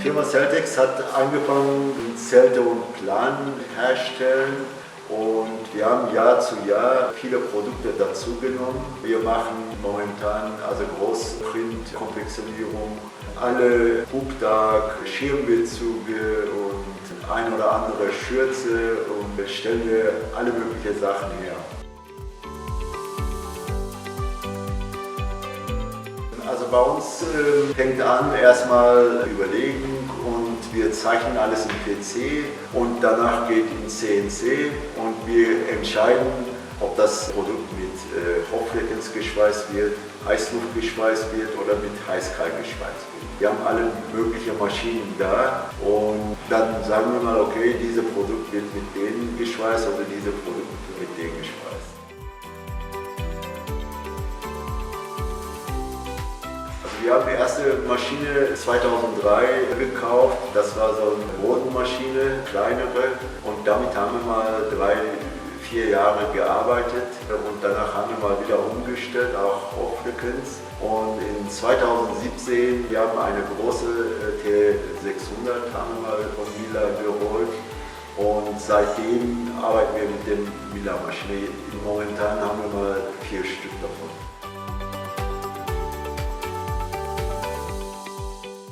Die Firma Celtex hat angefangen mit Zelte und Planen herstellen und wir haben Jahr zu Jahr viele Produkte dazu genommen. Wir machen momentan also Großprint-Konfektionierung, alle Hubdach, Schirmbezüge und ein oder andere Schürze und stellen wir alle möglichen Sachen her. Also bei uns fängt an erstmal Überlegen und wir zeichnen alles im PC und danach geht in CNC und wir entscheiden, ob das Produkt mit Hochfrequenzgeschweißt wird, Heißluft geschweißt wird oder mit Heißkalt geschweißt wird. Wir haben alle möglichen Maschinen da und dann sagen wir mal, okay, dieses Produkt wird mit denen geschweißt oder dieses Produkt mit denen geschweißt. Wir haben die erste Maschine 2003 gekauft, das war so eine Bodenmaschine, kleinere, und damit haben wir mal 3-4 Jahre gearbeitet und danach haben wir mal wieder umgestellt, auch Hochfrequenz. Und in 2017, wir haben eine große T600 haben wir mal von Miller geholt und seitdem arbeiten wir mit der Miller-Maschine. Momentan haben wir mal 4 Stück davon.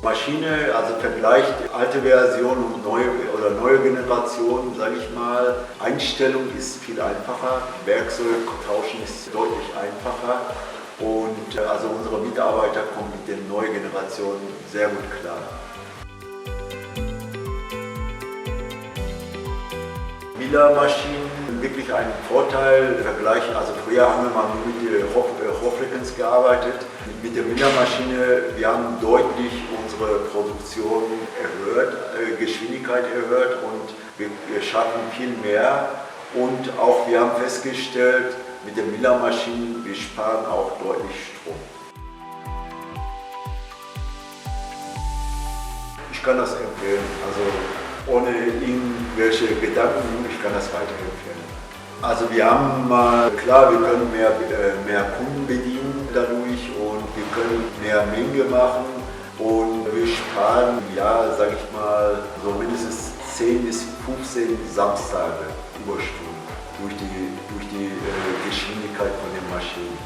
Maschine, also vergleicht alte Version und neue Generation, sage ich mal. Einstellung ist viel einfacher, Werkzeug tauschen ist deutlich einfacher und also unsere Mitarbeiter kommen mit der neuen Generation sehr gut klar. Miller-Maschinen wirklich ein Vorteil im Vergleich, also früher haben wir mal nur mit der Hochfrequenz gearbeitet. Mit der Miller-Maschine, wir haben deutlich unsere Produktion erhöht, Geschwindigkeit erhöht und wir schaffen viel mehr. Und auch wir haben festgestellt, mit der Miller-Maschinen, wir sparen auch deutlich Strom. Ich kann das empfehlen, also ohne irgendwelche Gedanken, ich kann das weiterempfehlen. Also wir haben mal, klar, wir können mehr Kunden bedienen dadurch und wir können mehr Menge machen und wir sparen im Jahr, sage ich mal, so mindestens 10 bis 15 Samstage Überstunden durch die Geschwindigkeit von den Maschinen.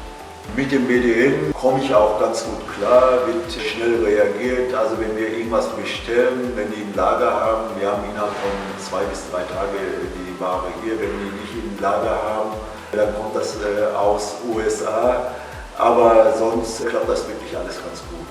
Mit dem BDN komme ich auch ganz gut klar, wird schnell reagiert. Also wenn wir irgendwas bestellen, wenn die im Lager haben, wir haben innerhalb von 2 bis 3 Tage die Ware hier. Wenn die nicht im Lager haben, dann kommt das aus USA. Aber sonst klappt das wirklich alles ganz gut.